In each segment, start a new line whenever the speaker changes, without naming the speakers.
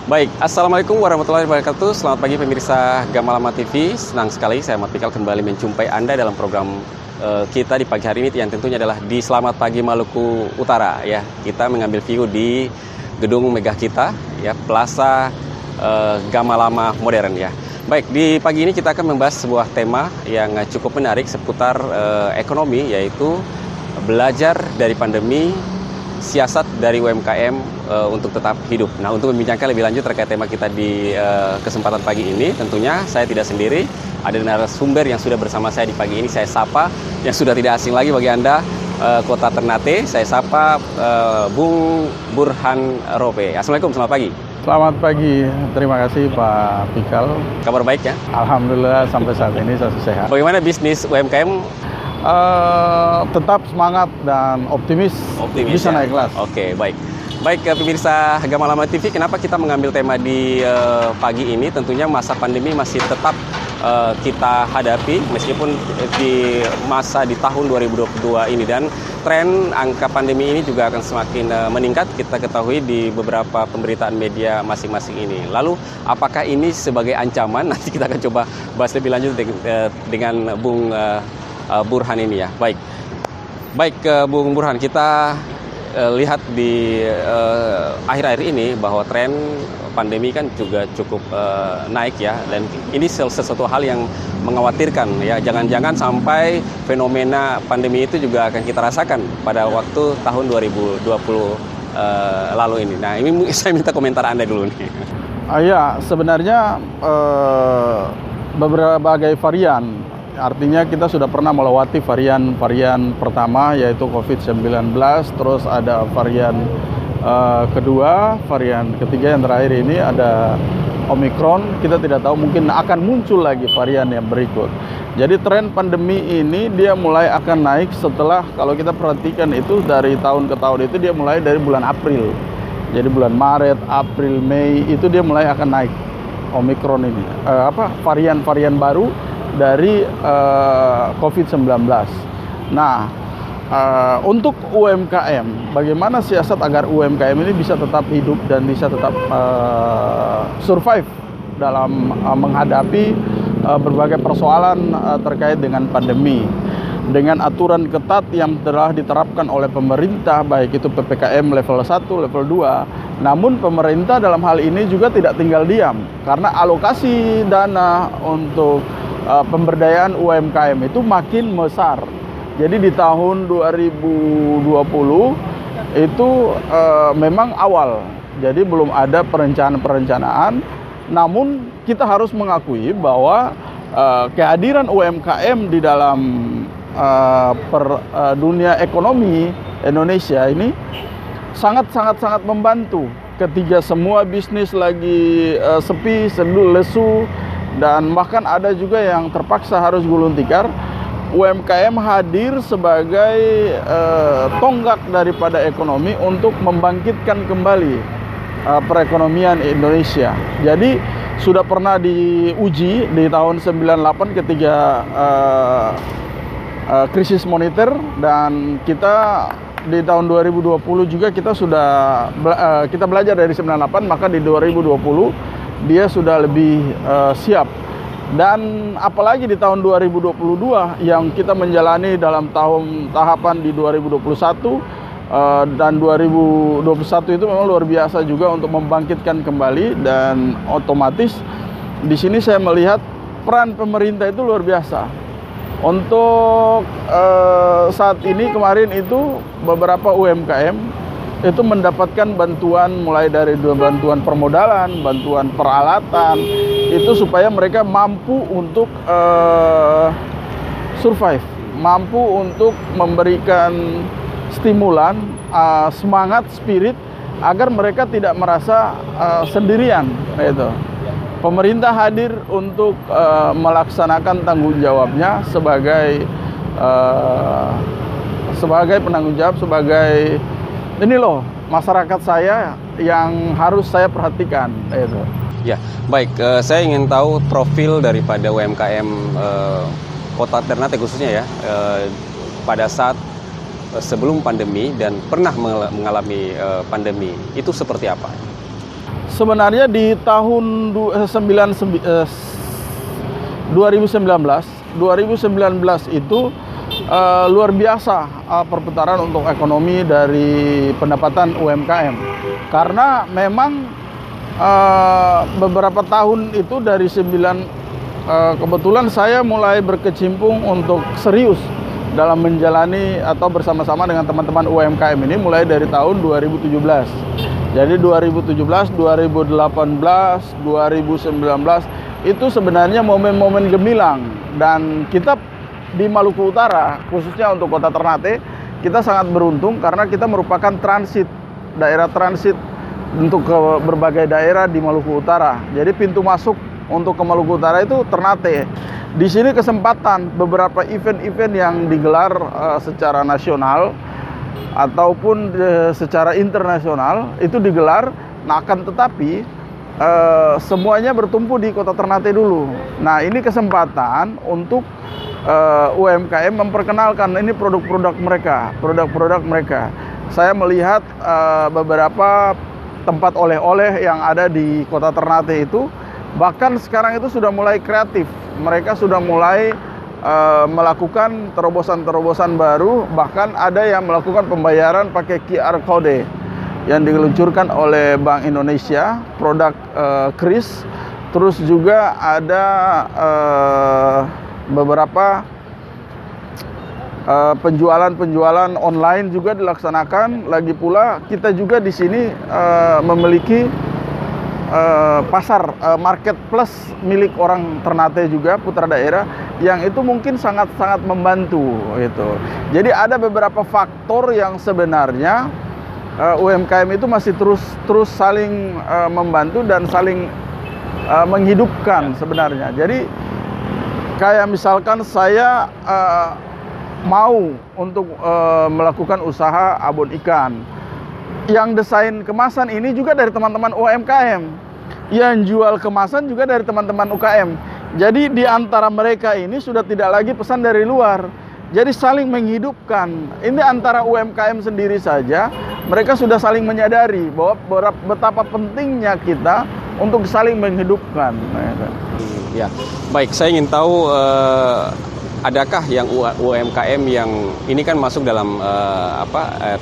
Baik, Assalamualaikum warahmatullahi wabarakatuh. Selamat pagi pemirsa Gamalama TV. Senang sekali saya Ahmad Pikal kembali menjumpai Anda dalam program kita di pagi hari ini yang tentunya adalah di Selamat Pagi Maluku Utara ya. Kita mengambil view di gedung megah kita ya, Plaza Gamalama Modern ya. Baik, di pagi ini kita akan membahas sebuah tema yang cukup menarik seputar ekonomi, yaitu belajar dari pandemi, siasat dari UMKM untuk tetap hidup. Nah, untuk membincangkan lebih lanjut terkait tema kita di kesempatan pagi ini, tentunya saya tidak sendiri, ada narasumber yang sudah bersama saya di pagi ini. Saya sapa, yang sudah tidak asing lagi bagi Anda, Kota Ternate. Saya sapa Bung Burhan Rope. Assalamualaikum, selamat pagi.
Selamat pagi, terima kasih Pak Pikal.
Kabar baik ya?
Alhamdulillah sampai saat ini saya sehat.
Bagaimana bisnis UMKM?
Tetap semangat dan optimis bisa
ya?
naik kelas.
Oke, baik. Baik, pemirsa Gamalama TV, kenapa kita mengambil tema di pagi ini? Tentunya masa pandemi masih tetap kita hadapi meskipun di masa di tahun 2022 ini, dan tren angka pandemi ini juga akan semakin meningkat, kita ketahui di beberapa pemberitaan media masing-masing ini. Lalu apakah ini sebagai ancaman? Nanti kita akan coba bahas lebih lanjut dengan Bung Burhan ini ya. Baik, Bung Burhan, kita lihat di akhir-akhir ini bahwa tren pandemi kan juga cukup naik ya, dan ini sesuatu hal yang mengkhawatirkan ya. Jangan-jangan sampai fenomena pandemi itu juga akan kita rasakan pada waktu tahun 2020 lalu ini. Nah, ini saya minta komentar Anda dulu nih.
Ya, sebenarnya berbagai varian. Artinya kita sudah pernah melewati varian pertama, yaitu COVID-19, terus ada varian kedua, varian ketiga, yang terakhir ini ada Omicron. Kita tidak tahu, mungkin akan muncul lagi varian yang berikut. Jadi tren pandemi ini dia mulai akan naik setelah, kalau kita perhatikan itu dari tahun ke tahun itu dia mulai dari bulan April. Jadi bulan Maret, April, Mei itu dia mulai akan naik Omicron ini. Varian-varian baru dari COVID-19. Nah, untuk UMKM, bagaimana siasat agar UMKM ini bisa tetap hidup dan bisa tetap survive dalam menghadapi berbagai persoalan terkait dengan pandemi. Dengan aturan ketat yang telah diterapkan oleh pemerintah, baik itu PPKM level 1, level 2, namun pemerintah dalam hal ini juga tidak tinggal diam, karena alokasi dana untuk pemberdayaan UMKM itu makin besar. Jadi di tahun 2020 itu memang awal, jadi belum ada perencanaan, namun kita harus mengakui bahwa kehadiran UMKM di dalam dunia ekonomi Indonesia ini sangat membantu ketika semua bisnis lagi sepi, lesu, dan bahkan ada juga yang terpaksa harus gulung tikar. UMKM hadir sebagai tonggak daripada ekonomi untuk membangkitkan kembali perekonomian Indonesia. Jadi sudah pernah diuji di tahun 98 ketika krisis moneter, dan kita di tahun 2020 juga kita kita belajar dari 98, maka di 2020 dia sudah lebih siap. Dan apalagi di tahun 2022 yang kita menjalani dalam tahapan di 2021 dan 2021 itu memang luar biasa juga untuk membangkitkan kembali, dan otomatis di sini saya melihat peran pemerintah itu luar biasa. Untuk saat ini, kemarin itu beberapa UMKM itu mendapatkan bantuan, mulai dari bantuan permodalan, bantuan peralatan, itu supaya mereka mampu untuk survive, mampu untuk memberikan stimulan, semangat, spirit, agar mereka tidak merasa sendirian. Itu pemerintah hadir untuk melaksanakan tanggung jawabnya sebagai penanggung jawab, sebagai ini loh masyarakat saya yang harus saya perhatikan. Itu.
Ya, baik. Saya ingin tahu profil daripada UMKM Kota Ternate khususnya ya, pada saat sebelum pandemi dan pernah mengalami pandemi, itu seperti apa?
Sebenarnya di tahun 2019 itu luar biasa perputaran untuk ekonomi dari pendapatan UMKM. Karena memang beberapa tahun itu dari kebetulan saya mulai berkecimpung untuk serius dalam menjalani atau bersama-sama dengan teman-teman UMKM ini mulai dari tahun 2017. Jadi 2017, 2018, 2019 itu sebenarnya momen-momen gemilang, dan kita di Maluku Utara khususnya untuk kota Ternate kita sangat beruntung karena kita merupakan daerah transit untuk ke berbagai daerah di Maluku Utara. Jadi pintu masuk untuk ke Maluku Utara itu Ternate. Di sini kesempatan beberapa event-event yang digelar secara nasional ataupun secara internasional itu digelar. Nah, akan tetapi semuanya bertumpu di kota Ternate dulu. Nah, ini kesempatan untuk UMKM memperkenalkan ini produk-produk mereka. Saya melihat beberapa tempat oleh-oleh yang ada di kota Ternate itu, bahkan sekarang itu sudah mulai kreatif. Mereka sudah mulai melakukan terobosan-terobosan baru, bahkan ada yang melakukan pembayaran pakai QR Code yang diluncurkan oleh Bank Indonesia, produk kris. Terus juga ada beberapa penjualan online juga dilaksanakan. Lagi pula kita juga di sini memiliki pasar marketplace milik orang Ternate juga, putra daerah, yang itu mungkin sangat-sangat membantu gitu. Jadi ada beberapa faktor yang sebenarnya UMKM itu masih terus saling membantu dan saling menghidupkan sebenarnya. Jadi kayak misalkan saya mau untuk melakukan usaha abon ikan. Yang desain kemasan ini juga dari teman-teman UMKM. Yang jual kemasan juga dari teman-teman UKM. Jadi di antara mereka ini sudah tidak lagi pesan dari luar. Jadi saling menghidupkan. Ini antara UMKM sendiri saja, mereka sudah saling menyadari bahwa betapa pentingnya kita untuk saling menghidupkan.
Ya, baik. Saya ingin tahu adakah yang UMKM yang ini kan masuk dalam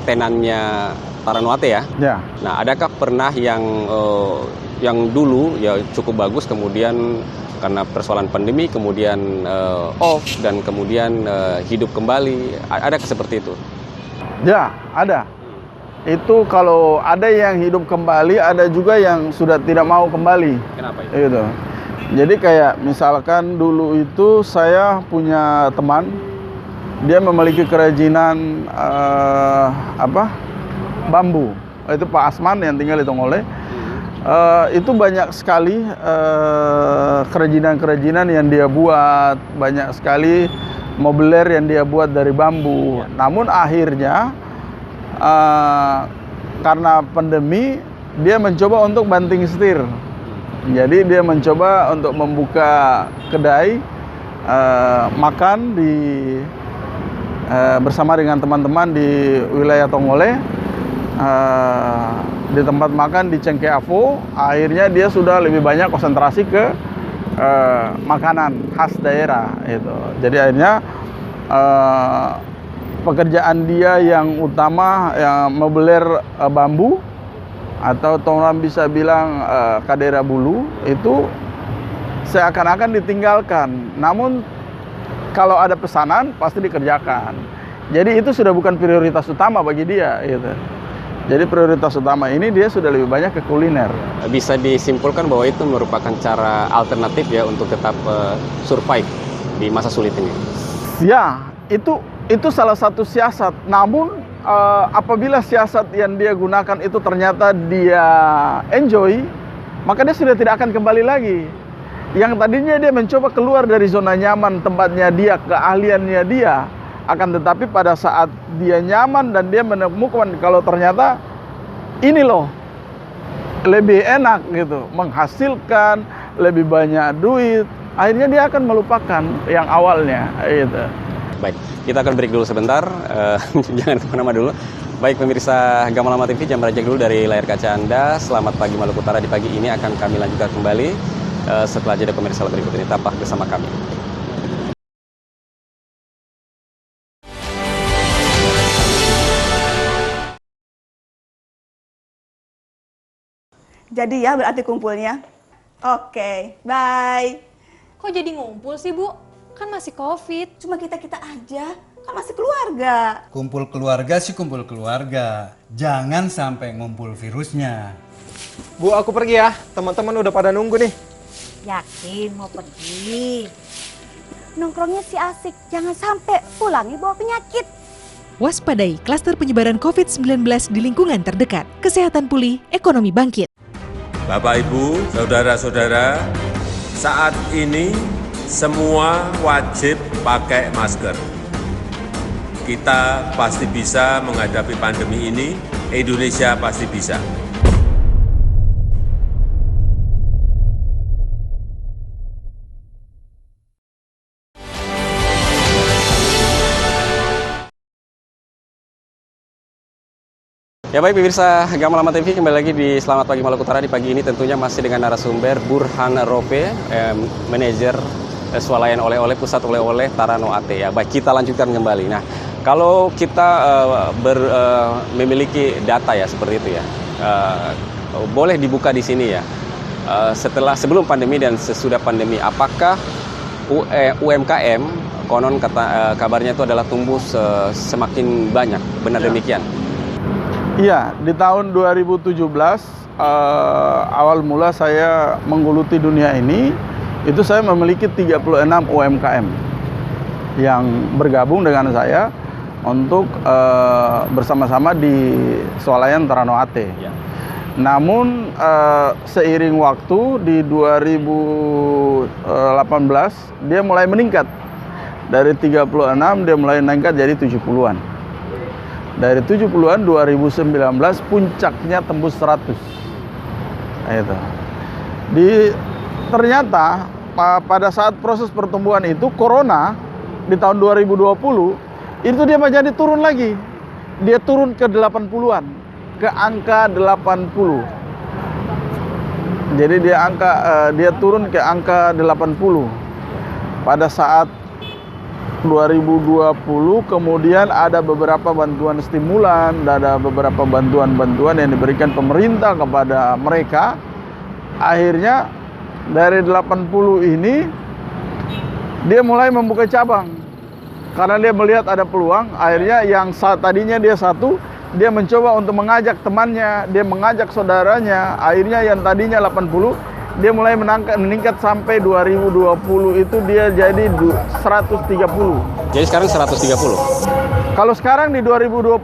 tenannya Taranwate ya?
Ya.
Nah, adakah pernah yang dulu ya cukup bagus, kemudian karena persoalan pandemi kemudian off dan kemudian hidup kembali? Ada seperti itu?
Ya, ada. Itu kalau ada yang hidup kembali, ada juga yang sudah tidak mau kembali.
Kenapa itu?
Gitu. Jadi kayak misalkan dulu itu saya punya teman, dia memiliki kerajinan bambu. Itu Pak Asman yang tinggal di Tongole. Itu banyak sekali kerajinan-kerajinan yang dia buat, banyak sekali mobiler yang dia buat dari bambu. Namun akhirnya karena pandemi dia mencoba untuk banting setir. Jadi dia mencoba untuk membuka kedai makan bersama dengan teman-teman di wilayah Tongole, di tempat makan di Cengke Avo. Akhirnya dia sudah lebih banyak konsentrasi ke makanan khas daerah itu. Jadi akhirnya pekerjaan dia yang utama yang mobiler bambu, atau orang bisa bilang kadera bulu, itu seakan-akan ditinggalkan. Namun kalau ada pesanan pasti dikerjakan. Jadi itu sudah bukan prioritas utama bagi dia gitu. Jadi prioritas utama ini dia sudah lebih banyak ke kuliner.
Bisa disimpulkan bahwa itu merupakan cara alternatif ya untuk tetap survive di masa sulit ini.
Ya, itu salah satu siasat. Namun apabila siasat yang dia gunakan itu ternyata dia enjoy, maka dia sudah tidak akan kembali lagi. Yang tadinya dia mencoba keluar dari zona nyaman tempatnya dia, keahliannya dia, akan tetapi pada saat dia nyaman dan dia menemukan kalau ternyata ini loh lebih enak gitu, menghasilkan lebih banyak duit, akhirnya dia akan melupakan yang awalnya gitu.
baik. Kita akan break dulu sebentar, jangan kemana-mana dulu. Baik pemirsa Gamalama TV, jam beranjak dulu dari layar kaca Anda. Selamat pagi Maluku Utara, di pagi ini akan kami lanjutkan kembali setelah jeda komersial berikut ini. Tetaplah bersama kami.
Jadi ya berarti kumpulnya. Oke, bye.
Kok jadi ngumpul sih, Bu? Kan masih COVID.
Cuma kita-kita aja, kan masih keluarga.
Kumpul keluarga sih kumpul keluarga. Jangan sampai ngumpul virusnya.
Bu, aku pergi ya. Teman-teman udah pada nunggu nih.
Yakin mau pergi? Nongkrongnya sih asik, jangan sampai pulangi bawa penyakit.
Waspadai klaster penyebaran COVID-19 di lingkungan terdekat. Kesehatan pulih, ekonomi bangkit.
Bapak, Ibu, saudara-saudara, saat ini semua wajib pakai masker. Kita pasti bisa menghadapi pandemi ini, Indonesia pasti bisa.
Ya baik pemirsa Gamalama TV, kembali lagi di Selamat Pagi Maluku Utara. Di pagi ini tentunya masih dengan narasumber Burhan Rope, manajer swalayan oleh-oleh Pusat Oleh-oleh Tarano AT. Ya baik, kita lanjutkan kembali. Nah, kalau kita memiliki data ya seperti itu ya, boleh dibuka di sini ya. Sebelum pandemi dan sesudah pandemi, apakah UMKM konon kabarnya itu adalah tumbuh semakin banyak, benar demikian?
Iya, di tahun 2017 awal mula saya menggeluti dunia ini, itu saya memiliki 36 UMKM yang bergabung dengan saya untuk bersama-sama di swalayan Tarano AT.
Ya.
Namun seiring waktu di 2018 dia mulai meningkat. Dari 36 dia mulai meningkat jadi 70-an. Dari 70-an 2019 puncaknya tembus 100. Nah, itu. Ternyata pada saat proses pertumbuhan itu corona di tahun 2020 itu dia menjadi turun lagi. Dia turun ke 80-an, ke angka 80. Jadi dia turun ke angka 80. Pada saat 2020 kemudian ada beberapa bantuan stimulan, ada beberapa bantuan-bantuan yang diberikan pemerintah kepada mereka. Akhirnya dari 80 ini dia mulai membuka cabang. Karena dia melihat ada peluang, akhirnya yang tadinya dia satu, dia mencoba untuk mengajak temannya, dia mengajak saudaranya. Akhirnya yang tadinya 80 dia mulai meningkat sampai 2020 itu dia jadi 130.
Jadi sekarang 130?
Kalau sekarang di 2022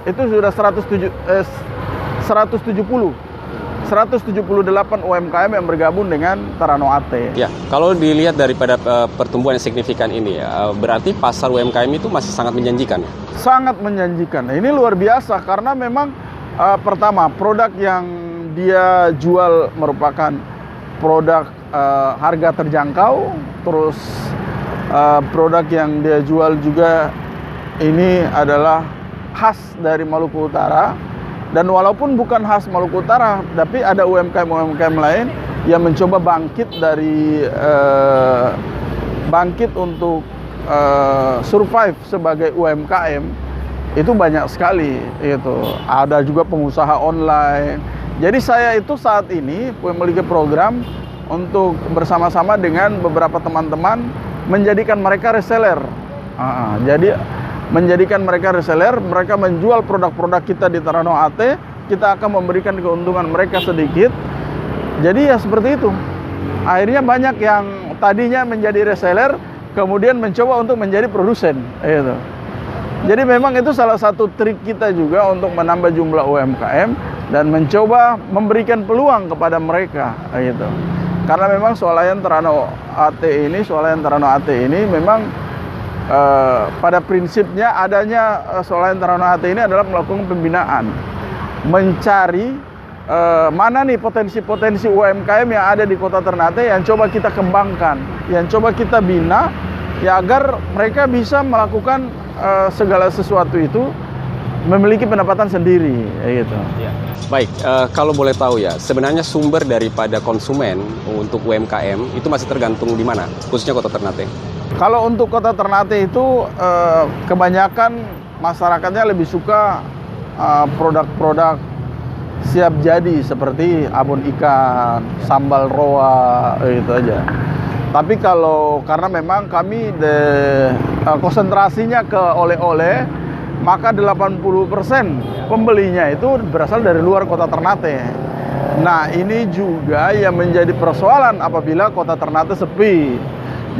itu sudah 178 UMKM yang bergabung dengan Tarano AT.
Ya, kalau dilihat daripada pertumbuhan yang signifikan ini, berarti pasar UMKM itu masih sangat menjanjikan?
Sangat menjanjikan. Ini luar biasa karena memang pertama produk yang dia jual merupakan produk harga terjangkau, terus produk yang dia jual juga ini adalah khas dari Maluku Utara. Dan walaupun bukan khas Maluku Utara, tapi ada UMKM lain yang mencoba bangkit untuk survive sebagai UMKM. Itu banyak sekali itu. Ada juga pengusaha online. Jadi saya itu saat ini memiliki program untuk bersama-sama dengan beberapa teman-teman menjadikan mereka reseller. Jadi menjadikan mereka reseller, mereka menjual produk-produk kita di Tarano AT, kita akan memberikan keuntungan mereka sedikit. Jadi ya seperti itu. Akhirnya banyak yang tadinya menjadi reseller, kemudian mencoba untuk menjadi produsen. Gitu. Jadi memang itu salah satu trik kita juga untuk menambah jumlah UMKM dan mencoba memberikan peluang kepada mereka. Gitu. Karena memang swalayan Tarano AT ini memang pada prinsipnya adanya swalayan Tarano AT ini adalah melakukan pembinaan, mencari mana nih potensi-potensi UMKM yang ada di Kota Ternate yang coba kita kembangkan, yang coba kita bina ya agar mereka bisa melakukan segala sesuatu itu memiliki pendapatan sendiri, gitu.
Baik, kalau boleh tahu ya, sebenarnya sumber daripada konsumen untuk UMKM itu masih tergantung di mana, khususnya Kota Ternate?
Kalau untuk Kota Ternate itu kebanyakan masyarakatnya lebih suka produk-produk siap jadi seperti abon ikan, sambal roa, itu aja. Tapi karena memang kami konsentrasinya ke oleh-oleh, maka 80% pembelinya itu berasal dari luar Kota Ternate. Nah, ini juga yang menjadi persoalan apabila Kota Ternate sepi.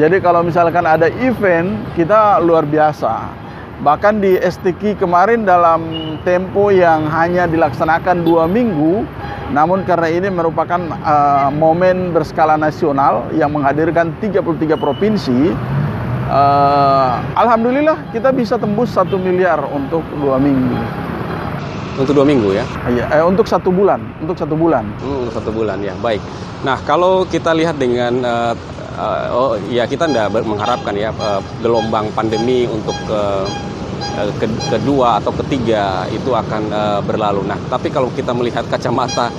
Jadi kalau misalkan ada event, kita luar biasa. Bahkan di STQ kemarin dalam tempo yang hanya dilaksanakan 2 minggu, namun karena ini merupakan momen berskala nasional yang menghadirkan 33 provinsi, alhamdulillah kita bisa tembus 1 miliar untuk 2 minggu.
Untuk 2 minggu ya?
Iya, untuk 1 bulan. Untuk 1 bulan.
Untuk 1 bulan ya, baik. Nah, kalau kita lihat dengan kita tidak mengharapkan ya gelombang pandemi untuk kedua atau ketiga itu akan berlalu. Nah, tapi kalau kita melihat kacamata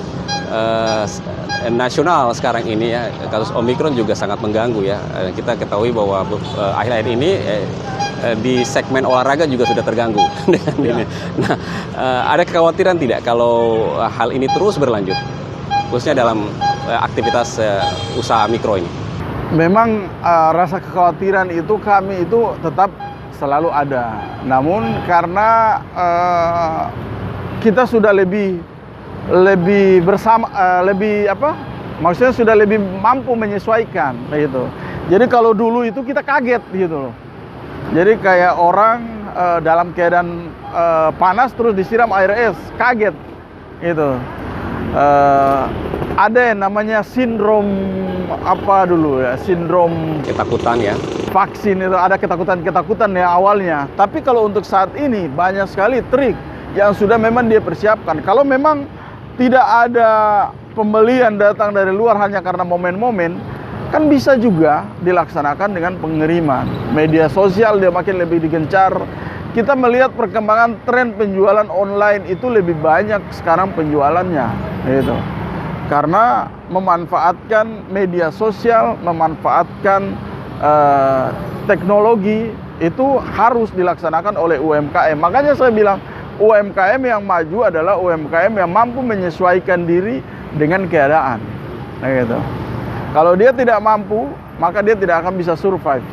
nasional sekarang ini ya, kasus Omikron juga sangat mengganggu ya. Kita ketahui bahwa akhir-akhir ini di segmen olahraga juga sudah terganggu dengan ini. Nah, ada kekhawatiran tidak kalau hal ini terus berlanjut, khususnya dalam aktivitas usaha mikro ini?
Memang rasa kekhawatiran itu kami itu tetap selalu ada. Namun karena kita sudah lebih bersama, maksudnya sudah lebih mampu menyesuaikan gitu. Jadi kalau dulu itu kita kaget gitu loh. Jadi kayak orang dalam keadaan panas terus disiram air es, kaget gitu. Ada yang namanya sindrom apa dulu ya, sindrom
ketakutan ya.
Vaksin itu ada ketakutan ya awalnya. Tapi kalau untuk saat ini banyak sekali trik yang sudah memang dia persiapkan. Kalau memang tidak ada pembelian datang dari luar hanya karena momen-momen, kan bisa juga dilaksanakan dengan pengiriman. Media sosial dia makin lebih digencar. Kita melihat perkembangan tren penjualan online itu lebih banyak sekarang penjualannya, gitu. Karena memanfaatkan media sosial, memanfaatkan teknologi itu harus dilaksanakan oleh UMKM. Makanya saya bilang UMKM yang maju adalah UMKM yang mampu menyesuaikan diri dengan keadaan. Nah, gitu. Kalau dia tidak mampu, maka dia tidak akan bisa survive.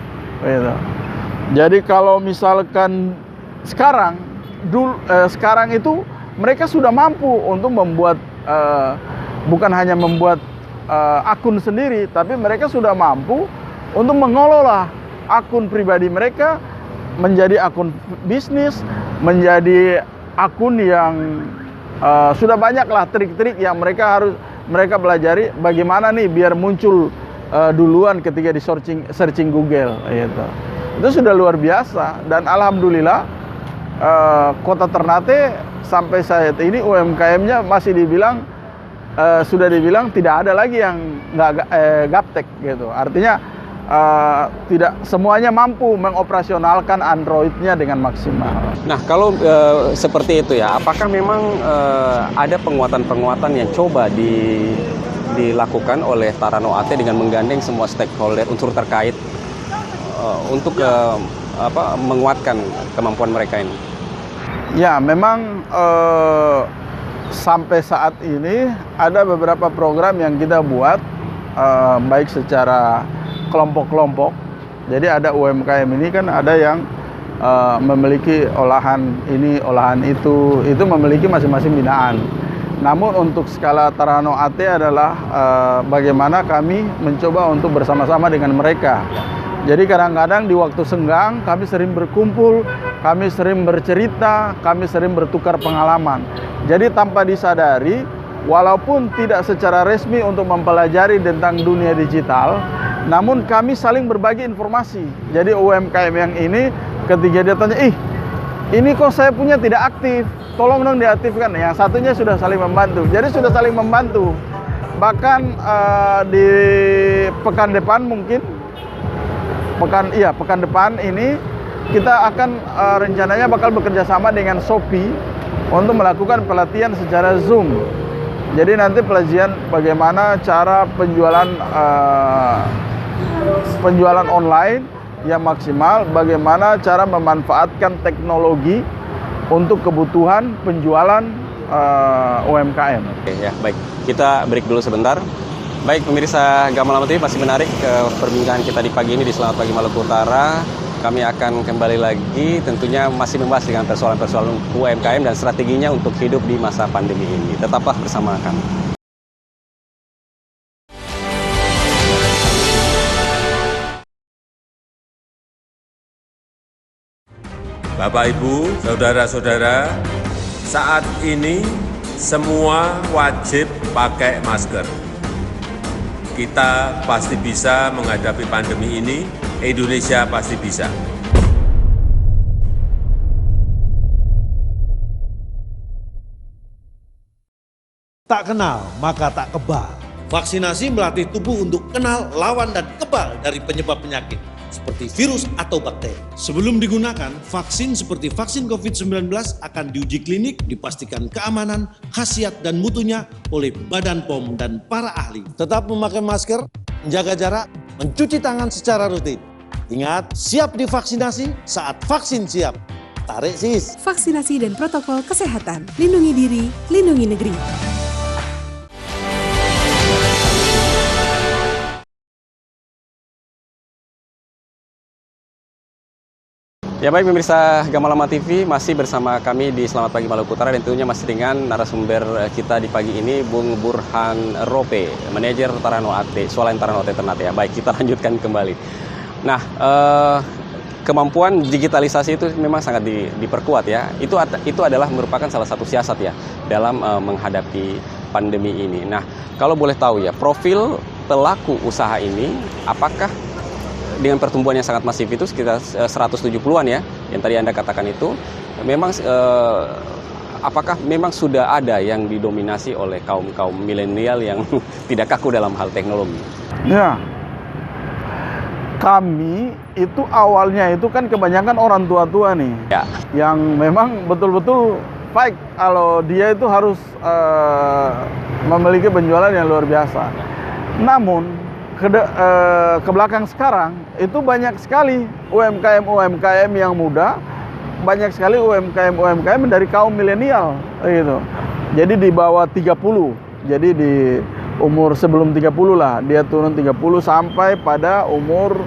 Gitu. Jadi kalau misalkan sekarang itu mereka sudah mampu untuk membuat bukan hanya membuat akun sendiri, tapi mereka sudah mampu untuk mengelola akun pribadi mereka menjadi akun bisnis, menjadi akun yang sudah banyaklah trik-trik yang mereka pelajari bagaimana nih biar muncul duluan ketika di searching Google gitu. Itu sudah luar biasa dan alhamdulillah Kota Ternate sampai saat ini UMKM-nya masih sudah dibilang tidak ada lagi yang nggak gaptek gitu. Artinya tidak semuanya mampu mengoperasionalkan Android-nya dengan maksimal.
Nah, kalau seperti itu ya, apakah memang ada penguatan-penguatan yang coba dilakukan oleh Tarano AT dengan menggandeng semua stakeholder unsur terkait untuk menguatkan kemampuan mereka ini?
Ya, memang sampai saat ini ada beberapa program yang kita buat baik secara kelompok-kelompok. Jadi ada UMKM ini kan ada yang memiliki olahan ini, olahan itu memiliki masing-masing binaan. Namun untuk skala Tarano AT adalah bagaimana kami mencoba untuk bersama-sama dengan mereka. Jadi kadang-kadang di waktu senggang kami sering berkumpul, kami sering bercerita, kami sering bertukar pengalaman. Jadi tanpa disadari, walaupun tidak secara resmi untuk mempelajari tentang dunia digital, namun kami saling berbagi informasi. Jadi UMKM yang ini ketika dia tanya, ini kok saya punya tidak aktif, tolong dong diaktifkan. Yang satunya sudah saling membantu. Jadi sudah saling membantu. Bahkan di pekan depan mungkin pekan depan ini kita akan rencananya bakal bekerja sama dengan Shopee untuk melakukan pelatihan secara Zoom. Jadi nanti pelatihan bagaimana cara penjualan online yang maksimal, bagaimana cara memanfaatkan teknologi untuk kebutuhan penjualan UMKM.
Oke, ya, baik. Kita break dulu sebentar. Baik, pemirsa Gamalama TV, masih menarik perbincangan kita di pagi ini di Selamat Pagi Maluku Utara. Kami akan kembali lagi tentunya masih membahas dengan persoalan-persoalan UMKM dan strateginya untuk hidup di masa pandemi ini. Tetaplah bersama kami.
Bapak, Ibu, saudara-saudara, saat ini semua wajib pakai masker. Kita pasti bisa menghadapi pandemi ini, Indonesia pasti bisa.
Tak kenal, maka tak kebal. Vaksinasi melatih tubuh untuk kenal, lawan, dan kebal dari penyebab penyakit, seperti virus atau bakteri. Sebelum digunakan, vaksin seperti vaksin COVID-19 akan diuji klinik, dipastikan keamanan, khasiat, dan mutunya oleh Badan POM dan para ahli. Tetap memakai masker, menjaga jarak, mencuci tangan secara rutin. Ingat, siap divaksinasi saat vaksin siap. Tarik sis.
Vaksinasi dan protokol kesehatan. Lindungi diri, lindungi negeri.
Ya baik, pemirsa Gamalama TV, masih bersama kami di Selamat Pagi Maluku Utara dan tentunya masih dengan narasumber kita di pagi ini, Bung Burhan Rope, manajer Tarano AT, Swalayan Tarano AT Ternate. Ya baik, kita lanjutkan kembali. Nah, kemampuan digitalisasi itu memang sangat diperkuat ya. Itu adalah merupakan salah satu siasat ya dalam menghadapi pandemi ini. Nah, kalau boleh tahu ya, profil pelaku usaha ini apakah dengan pertumbuhan yang sangat masif itu sekitar 170-an ya, yang tadi Anda katakan itu, memang apakah memang sudah ada yang didominasi oleh kaum milenial yang tidak kaku dalam hal teknologi?
Ya, kami itu awalnya itu kan kebanyakan orang tua-tua nih,
ya,
yang memang betul-betul baik kalau dia itu harus memiliki penjualan yang luar biasa. Namun ke belakang sekarang itu banyak sekali UMKM yang muda, banyak sekali UMKM dari kaum milenial gitu. Jadi di bawah 30. Jadi di umur sebelum 30 lah, dia turun 30 sampai pada umur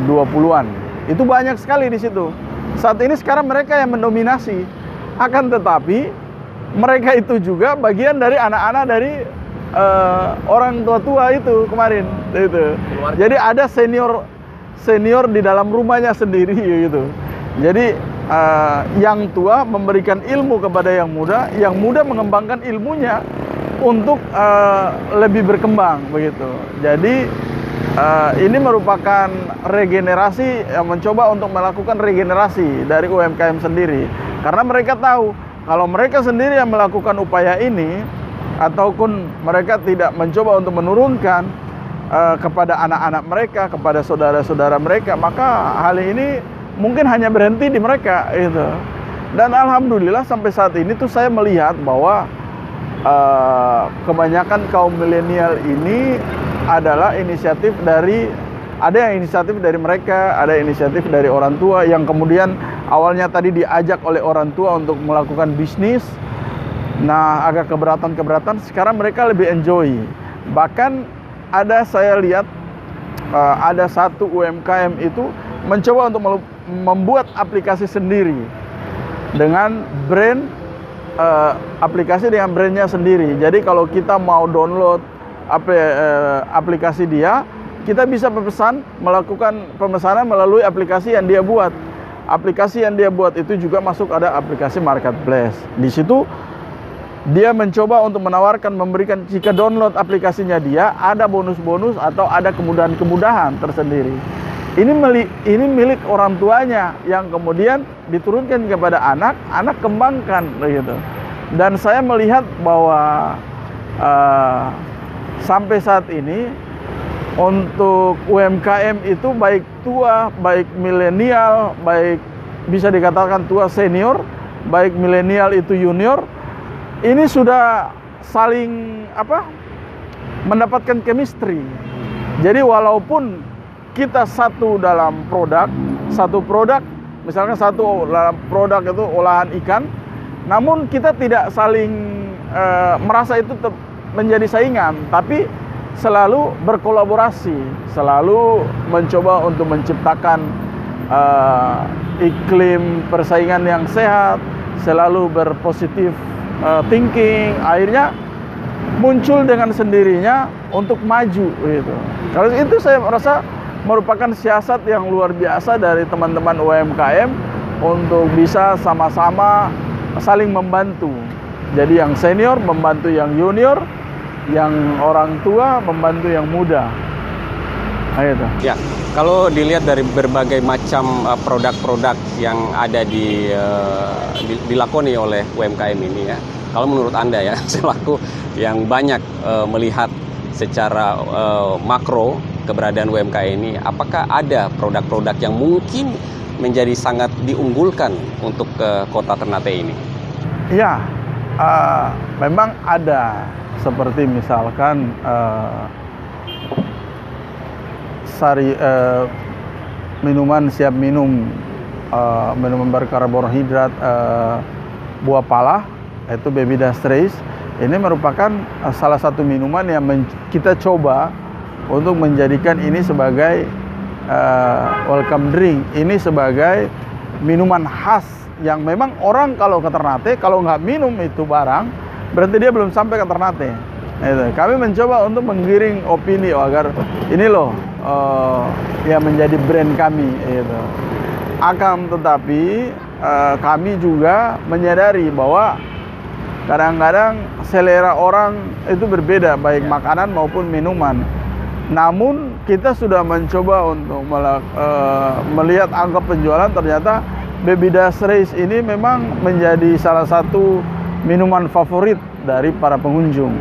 20-an. Itu banyak sekali di situ. Saat ini sekarang mereka yang mendominasi. Akan tetapi mereka itu juga bagian dari anak-anak dari orang tua-tua itu kemarin itu. Jadi ada senior di dalam rumahnya sendiri gitu. Jadi yang tua memberikan ilmu kepada yang muda mengembangkan ilmunya untuk lebih berkembang begitu. Jadi ini merupakan regenerasi, mencoba untuk melakukan regenerasi dari UMKM sendiri. Karena mereka tahu kalau mereka sendiri yang melakukan upaya ini, ataupun mereka tidak mencoba untuk menurunkan kepada anak-anak mereka, kepada saudara-saudara mereka, maka hal ini mungkin hanya berhenti di mereka itu. Dan alhamdulillah sampai saat ini tuh saya melihat bahwa kebanyakan kaum milenial ini adalah inisiatif dari, ada yang inisiatif dari mereka, ada inisiatif dari orang tua yang kemudian awalnya tadi diajak oleh orang tua untuk melakukan bisnis. Nah, agak keberatan, sekarang mereka lebih enjoy. Bahkan saya lihat ada satu UMKM itu mencoba untuk membuat aplikasi sendiri dengan brand, aplikasi dengan brandnya sendiri. Jadi kalau kita mau download aplikasi dia, kita bisa melakukan pemesanan melalui aplikasi yang dia buat. Aplikasi yang dia buat itu juga masuk ada aplikasi marketplace. Di situ dia mencoba untuk menawarkan, memberikan, jika download aplikasinya dia, ada bonus-bonus atau ada kemudahan-kemudahan tersendiri. Ini milik orang tuanya yang kemudian diturunkan kepada anak kembangkan begitu. Dan saya melihat bahwa sampai saat ini untuk UMKM itu baik tua, baik milenial, baik bisa dikatakan tua senior, baik milenial itu junior, ini sudah saling mendapatkan chemistry. Jadi walaupun kita satu dalam satu produk, misalkan satu dalam produk itu olahan ikan, namun kita tidak saling merasa itu menjadi saingan, tapi selalu berkolaborasi, selalu mencoba untuk menciptakan iklim persaingan yang sehat, selalu berpositif thinking, akhirnya muncul dengan sendirinya untuk maju gitu. Kalau itu saya merasa merupakan siasat yang luar biasa dari teman-teman UMKM untuk bisa sama-sama saling membantu. Jadi yang senior membantu yang junior, yang orang tua membantu yang muda. Nah, itu.
Ya, kalau dilihat dari berbagai macam produk-produk yang ada dilakoni oleh UMKM ini ya, kalau menurut Anda ya, selaku yang banyak melihat secara makro keberadaan UMKM ini, apakah ada produk-produk yang mungkin menjadi sangat diunggulkan untuk kota Ternate ini?
Ya, memang ada. Seperti misalkan minuman siap minum, minuman berkarbohidrat buah pala, itu Bebida Streis. Ini merupakan salah satu minuman yang kita coba untuk menjadikan ini sebagai welcome drink. Ini sebagai minuman khas yang memang orang kalau ke Ternate, kalau nggak minum itu barang, berarti dia belum sampai ke Ternate. Kami mencoba untuk menggiring opini agar ini loh yang menjadi brand kami. Akan tetapi kami juga menyadari bahwa kadang-kadang selera orang itu berbeda, baik makanan maupun minuman. Namun kita sudah mencoba untuk melihat angka penjualan, ternyata Bebida Streis ini memang menjadi salah satu minuman favorit dari para pengunjung.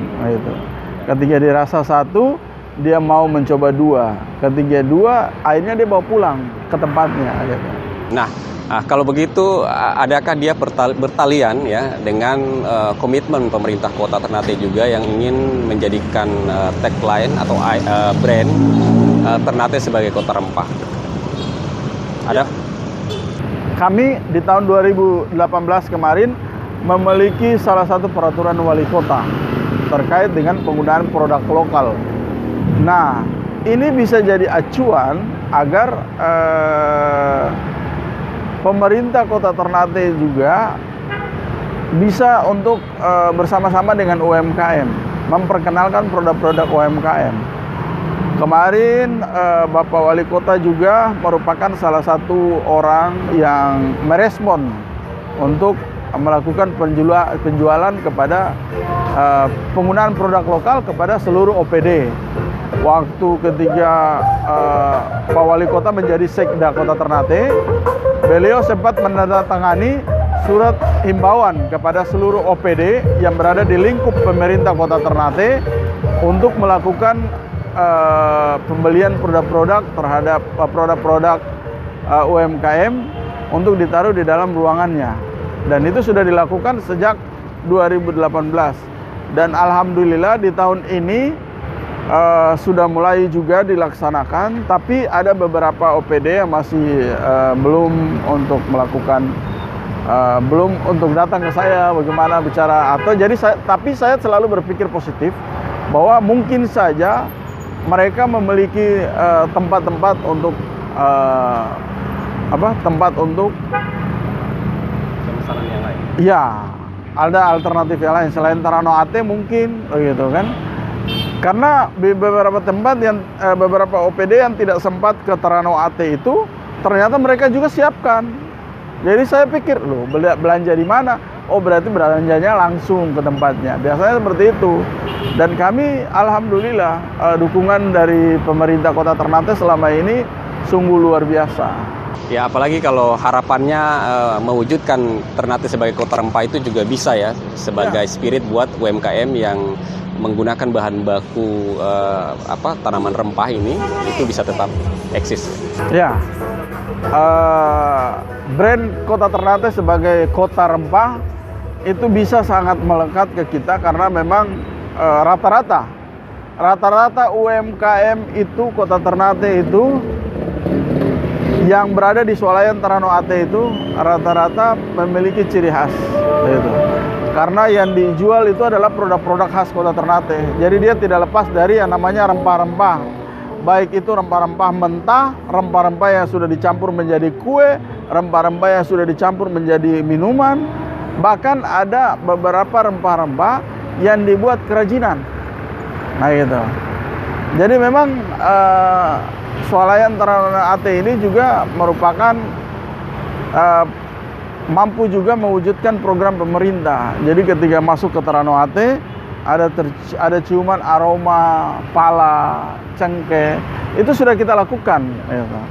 Ketika dirasa satu, dia mau mencoba dua. Ketika dua, akhirnya dia bawa pulang ke tempatnya.
Nah, kalau begitu, adakah dia bertalian ya dengan komitmen pemerintah Kota Ternate juga yang ingin menjadikan tagline atau brand Ternate sebagai kota rempah? Ada?
Kami di tahun 2018 kemarin memiliki salah satu peraturan wali kota terkait dengan penggunaan produk lokal. Nah, ini bisa jadi acuan agar pemerintah Kota Ternate juga bisa untuk bersama-sama dengan UMKM memperkenalkan produk-produk UMKM. Kemarin Bapak Wali Kota juga merupakan salah satu orang yang merespon untuk melakukan penjualan kepada penggunaan produk lokal kepada seluruh OPD. Waktu ketika Pak Wali Kota menjadi Sekda Kota Ternate, beliau sempat menandatangani surat himbauan kepada seluruh OPD yang berada di lingkup pemerintah Kota Ternate untuk melakukan pembelian produk-produk terhadap produk-produk UMKM untuk ditaruh di dalam ruangannya. Dan itu sudah dilakukan sejak 2018. Dan alhamdulillah di tahun ini sudah mulai juga dilaksanakan, tapi ada beberapa OPD yang masih belum untuk melakukan, belum untuk datang ke saya bagaimana bicara atau jadi tapi saya selalu berpikir positif bahwa mungkin saja mereka memiliki tempat-tempat untuk tempat untuk pemesanan yang lain. Ya, ada alternatif yang lain selain Ternate mungkin begitu kan. Karena di beberapa tempat yang beberapa OPD yang tidak sempat ke Ternate itu ternyata mereka juga siapkan. Jadi saya pikir loh, belanja di mana? Oh, berarti belanjanya langsung ke tempatnya. Biasanya seperti itu. Dan kami alhamdulillah dukungan dari pemerintah Kota Ternate selama ini sungguh luar biasa.
Ya, apalagi kalau harapannya mewujudkan Ternate sebagai kota rempah itu juga bisa ya, sebagai spirit buat UMKM yang menggunakan bahan baku tanaman rempah ini, itu bisa tetap eksis.
Ya, brand Kota Ternate sebagai kota rempah itu bisa sangat melekat ke kita karena memang rata-rata UMKM itu Kota Ternate itu yang berada di swalayan Taranao-Ate itu rata-rata memiliki ciri khas gitu. Karena yang dijual itu adalah produk-produk khas Kota Ternate. Jadi dia tidak lepas dari yang namanya rempah-rempah. Baik itu rempah-rempah mentah, rempah-rempah yang sudah dicampur menjadi kue, rempah-rempah yang sudah dicampur menjadi minuman. Bahkan ada beberapa rempah-rempah yang dibuat kerajinan. Nah gitu. Jadi memang swalayan Taranao-Ate ini juga merupakan mampu juga mewujudkan program pemerintah. Jadi ketika masuk ke Taranao-Ate ada ciuman aroma pala, cengkeh, itu sudah kita lakukan.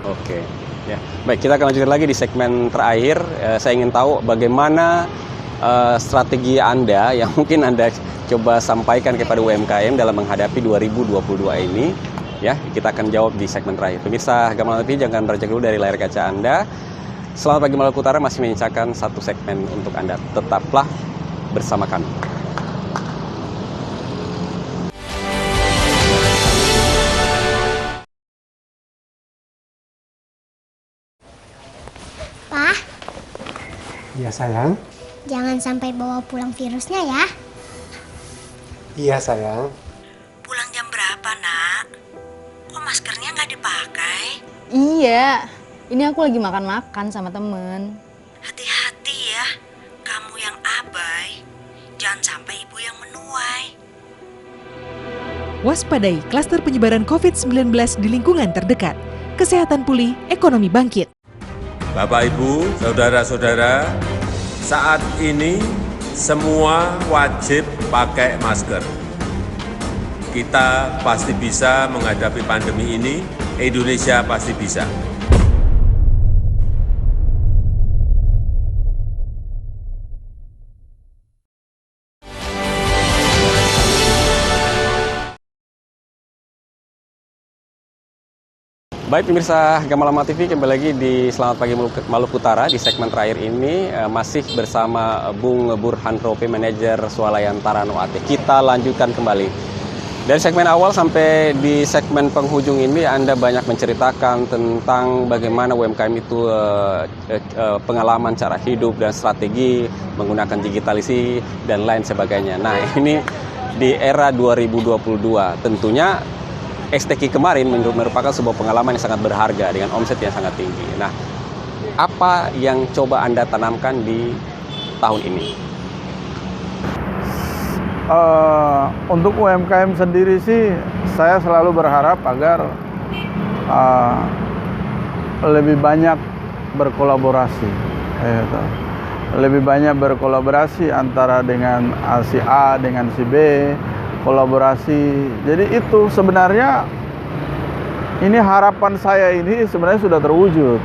Oke, ya. Baik, kita akan lanjutkan lagi di segmen terakhir. Saya ingin tahu bagaimana strategi Anda yang mungkin Anda coba sampaikan kepada UMKM dalam menghadapi 2022 ini. Ya, kita akan jawab di segmen terakhir. Pemirsa Gamalan TV, jangan beranjak dulu dari layar kaca Anda. Selamat Pagi Maluku Utara masih menyisakan satu segmen untuk Anda. Tetaplah bersama kami.
Pak,
Iya sayang.
jangan sampai bawa pulang virusnya ya.
Iya sayang.
Pulang jam berapa, Nak? Kok maskernya nggak dipakai?
Iya, ini aku lagi makan-makan sama temen.
Hati-hati ya, kamu yang abai. Jangan sampai ibu yang menuai. Waspadai klaster penyebaran COVID-19 di lingkungan terdekat. Kesehatan pulih, ekonomi bangkit.
Bapak, Ibu, saudara-saudara, saat ini semua wajib pakai masker. Kita pasti bisa menghadapi pandemi ini, Indonesia pasti bisa.
Baik pemirsa Gamalama TV, kembali lagi di Selamat Pagi Maluku Utara. Di segmen terakhir ini masih bersama Bung Burhan Rope, manajer swalayan Taranao-Ate. Kita lanjutkan kembali. Dari segmen awal sampai di segmen penghujung ini Anda banyak menceritakan tentang bagaimana UMKM itu pengalaman cara hidup dan strategi menggunakan digitalisasi dan lain sebagainya. Nah, ini di era 2022 tentunya STQ kemarin merupakan sebuah pengalaman yang sangat berharga dengan omset yang sangat tinggi. Nah, apa yang coba Anda tanamkan di tahun ini?
Untuk UMKM sendiri sih, saya selalu berharap agar lebih banyak berkolaborasi. Lebih banyak berkolaborasi antara dengan si A dengan si B, kolaborasi. Jadi itu sebenarnya ini harapan saya ini sebenarnya sudah terwujud.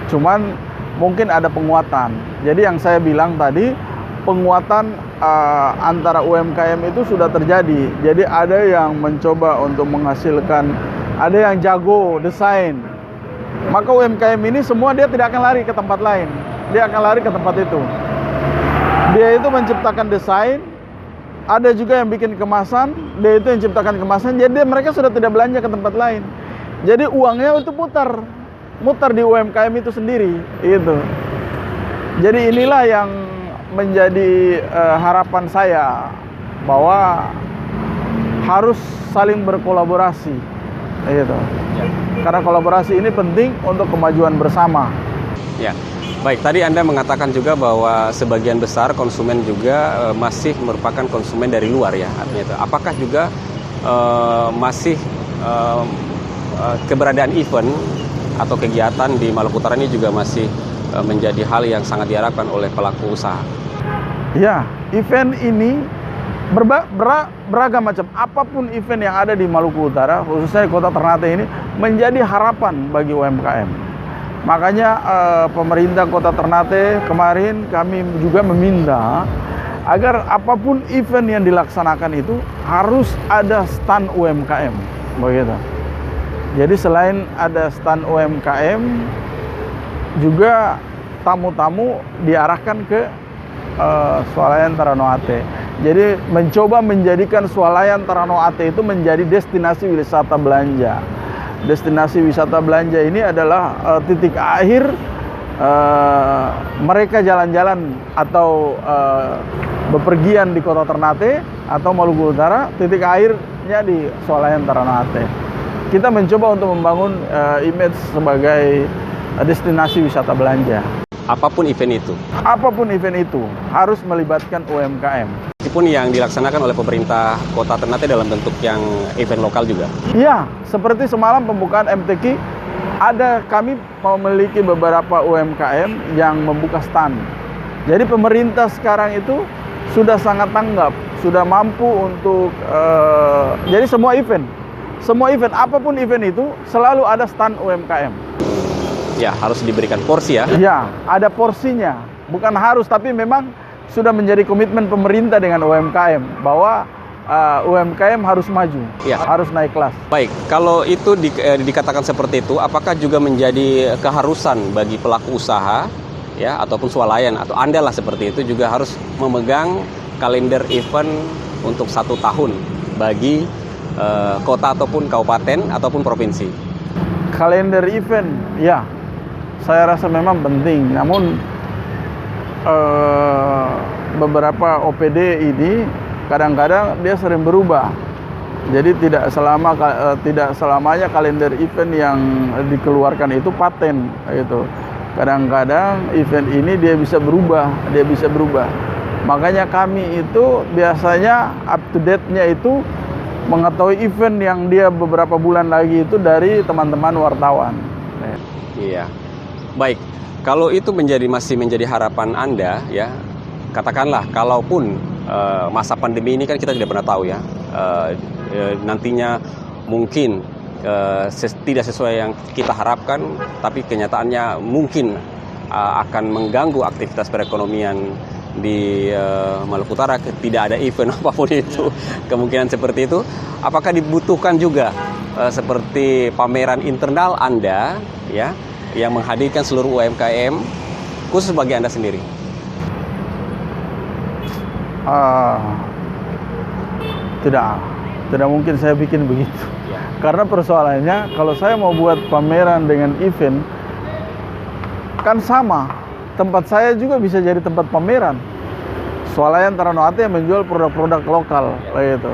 Cuman mungkin ada penguatan. Jadi yang saya bilang tadi, penguatan antara UMKM itu sudah terjadi. Jadi ada yang mencoba untuk menghasilkan, ada yang jago desain. Maka UMKM ini semua dia tidak akan lari ke tempat lain. Dia akan lari ke tempat itu. Dia itu menciptakan desain. Ada juga yang bikin kemasan, dia itu yang ciptakan kemasan, jadi mereka sudah tidak belanja ke tempat lain. Jadi uangnya itu muter di UMKM itu sendiri, itu. Jadi inilah yang menjadi harapan saya, bahwa harus saling berkolaborasi, gitu. Karena kolaborasi ini penting untuk kemajuan bersama.
Ya. Baik, tadi Anda mengatakan juga bahwa sebagian besar konsumen juga masih merupakan konsumen dari luar ya, artinya itu. Apakah juga masih keberadaan event atau kegiatan di Maluku Utara ini juga masih menjadi hal yang sangat diharapkan oleh pelaku usaha?
Ya, event ini beragam macam. Apapun event yang ada di Maluku Utara, khususnya di Kota Ternate ini, menjadi harapan bagi UMKM. Makanya pemerintah Kota Ternate kemarin kami juga meminta agar apapun event yang dilaksanakan itu harus ada stand UMKM, begitu. Jadi selain ada stand UMKM, juga tamu-tamu diarahkan ke Swalayan Taranowate. Jadi mencoba menjadikan Swalayan Taranowate itu menjadi destinasi wisata belanja. Destinasi wisata belanja ini adalah titik akhir mereka jalan-jalan atau bepergian di Kota Ternate atau Maluku Utara, titik akhirnya di Swalayan Taranowate. Kita mencoba untuk membangun image sebagai destinasi wisata belanja.
Apapun event itu?
Apapun event itu harus melibatkan UMKM.
Meskipun yang dilaksanakan oleh pemerintah Kota Ternate dalam bentuk yang event lokal juga?
Iya, seperti semalam pembukaan MTQ, kami memiliki beberapa UMKM yang membuka stand. Jadi pemerintah sekarang itu sudah sangat tanggap, sudah mampu untuk, jadi semua event, apapun event itu selalu ada stand UMKM.
Ya, harus diberikan porsi ya?
Ya, ada porsinya. Bukan harus, tapi memang sudah menjadi komitmen pemerintah dengan UMKM bahwa UMKM harus maju,
ya,
harus naik kelas.
Baik, kalau itu dikatakan seperti itu, apakah juga menjadi keharusan bagi pelaku usaha, ya, ataupun swalayan atau Anda lah seperti itu juga harus memegang kalender event untuk 1 tahun bagi kota ataupun kabupaten ataupun provinsi?
Kalender event, ya, saya rasa memang penting. Namun beberapa OPD ini kadang-kadang dia sering berubah. Jadi tidak selamanya kalender event yang dikeluarkan itu paten gitu. Kadang-kadang event ini dia bisa berubah. Makanya kami itu biasanya up to date-nya itu mengetahui event yang dia beberapa bulan lagi itu dari teman-teman wartawan.
Iya. Baik, kalau itu masih menjadi harapan Anda, ya, katakanlah kalaupun masa pandemi ini kan kita tidak pernah tahu ya, nantinya mungkin tidak sesuai yang kita harapkan, tapi kenyataannya mungkin akan mengganggu aktivitas perekonomian di Maluku Utara, tidak ada event apapun itu, kemungkinan seperti itu. Apakah dibutuhkan juga seperti pameran internal Anda, ya, yang menghadirkan seluruh UMKM khusus bagi Anda sendiri?
Tidak mungkin saya bikin begitu. Karena persoalannya kalau saya mau buat pameran dengan event kan sama. Tempat saya juga bisa jadi tempat pameran. Swalayan Taranowate yang menjual produk-produk lokal gitu.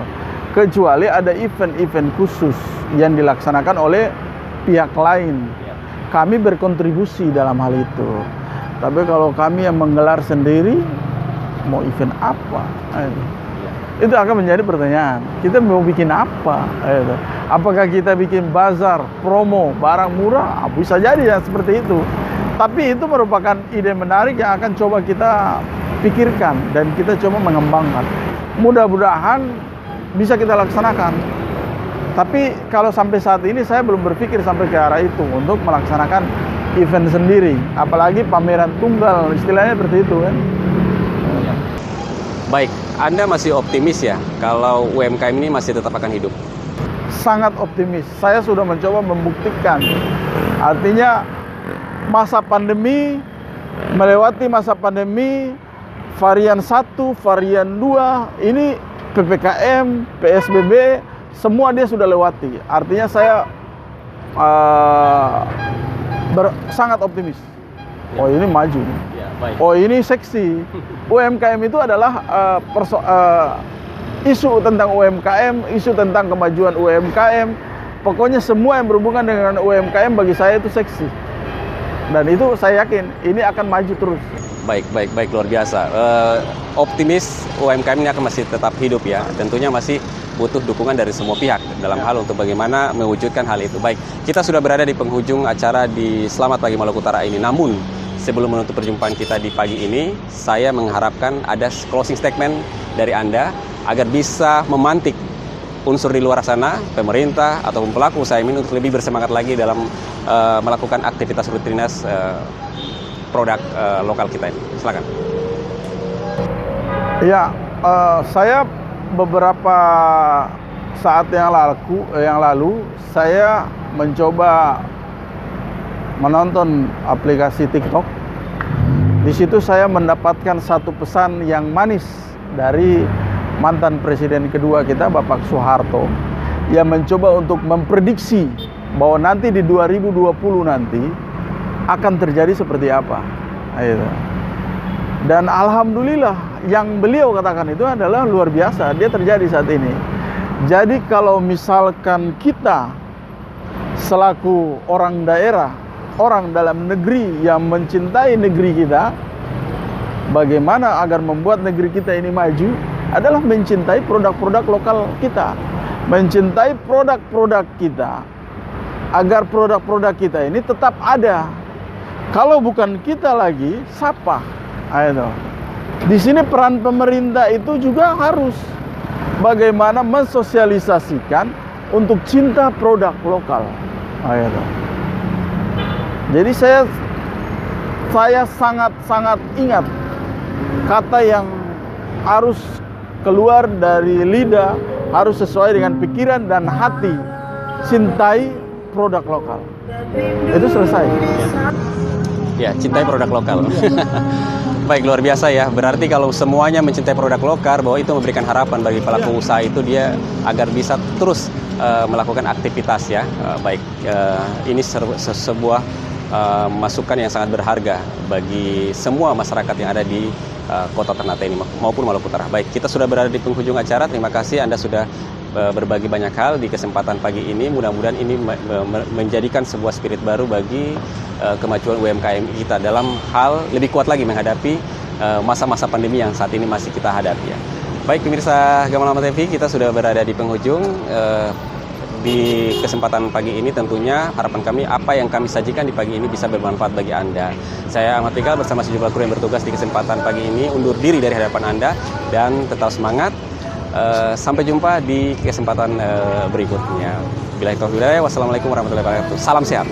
Kecuali ada event-event khusus yang dilaksanakan oleh pihak lain. Kami berkontribusi dalam hal itu. Tapi kalau kami yang menggelar sendiri, mau event apa? Itu akan menjadi pertanyaan. Kita mau bikin apa? Apakah kita bikin bazar, promo, barang murah? Bisa jadi ya seperti itu. Tapi itu merupakan ide menarik yang akan coba kita pikirkan dan kita coba mengembangkan. Mudah-mudahan bisa kita laksanakan. Tapi kalau sampai saat ini saya belum berpikir sampai ke arah itu untuk melaksanakan event sendiri. Apalagi pameran tunggal, istilahnya seperti itu kan.
Baik, Anda masih optimis ya kalau UMKM ini masih tetap akan hidup?
Sangat optimis. Saya sudah mencoba membuktikan. Artinya masa pandemi, melewati masa pandemi, varian 1, varian 2, ini PPKM, PSBB, semua dia sudah lewati. Artinya saya sangat optimis. Oh ini maju. Oh ini seksi. UMKM itu adalah isu tentang UMKM, isu tentang kemajuan UMKM. Pokoknya semua yang berhubungan dengan UMKM bagi saya itu seksi. Dan itu saya yakin ini akan maju terus.
Baik, luar biasa. Optimis UMKM ini akan masih tetap hidup ya. Tentunya masih butuh dukungan dari semua pihak dalam hal untuk bagaimana mewujudkan hal itu. Baik, kita sudah berada di penghujung acara di Selamat Pagi Maluku Utara ini. Namun, sebelum menutup perjumpaan kita di pagi ini, saya mengharapkan ada closing statement dari Anda agar bisa memantik unsur di luar sana, pemerintah ataupun pelaku usaha ini untuk lebih bersemangat lagi dalam melakukan aktivitas rutinitas produk lokal kita ini. Silakan.
Ya, saya beberapa saat yang lalu saya mencoba menonton aplikasi TikTok. Di situ saya mendapatkan satu pesan yang manis dari mantan presiden kedua kita, Bapak Soeharto, yang mencoba untuk memprediksi bahwa nanti di 2020 nanti akan terjadi seperti apa. Dan alhamdulillah yang beliau katakan itu adalah luar biasa, dia terjadi saat ini. Jadi kalau misalkan kita selaku orang daerah, orang dalam negeri yang mencintai negeri kita, bagaimana agar membuat negeri kita ini maju adalah mencintai produk-produk lokal kita, mencintai produk-produk kita, agar produk-produk kita ini tetap ada. Kalau bukan kita lagi, siapa? Ayo. Di sini peran pemerintah itu juga harus bagaimana mensosialisasikan untuk cinta produk lokal. Ayo. Jadi saya sangat ingat kata yang harus keluar dari lidah, harus sesuai dengan pikiran dan hati. Cintai produk lokal. Itu selesai.
Ya, cintai produk lokal. Baik, luar biasa ya. Berarti kalau semuanya mencintai produk lokal, bahwa itu memberikan harapan bagi pelaku usaha itu dia agar bisa terus melakukan aktivitas ya. Ini sebuah masukan yang sangat berharga bagi semua masyarakat yang ada di Kota Ternate ini maupun Maluku Utara. Baik, kita sudah berada di penghujung acara. Terima kasih Anda sudah berbagi banyak hal di kesempatan pagi ini. Mudah-mudahan ini menjadikan sebuah spirit baru bagi kemajuan UMKM kita dalam hal lebih kuat lagi menghadapi masa-masa pandemi yang saat ini masih kita hadapi ya. Baik pemirsa Gamalama TV, kita sudah berada di penghujung. Di kesempatan pagi ini tentunya harapan kami apa yang kami sajikan di pagi ini bisa bermanfaat bagi Anda. Saya Ahmad Fikal bersama sejumlah kru yang bertugas di kesempatan pagi ini undur diri dari hadapan Anda dan tetap semangat. Sampai jumpa di kesempatan berikutnya. Billahi taufiq wal hidayah. Wassalamualaikum warahmatullahi wabarakatuh. Salam sehat.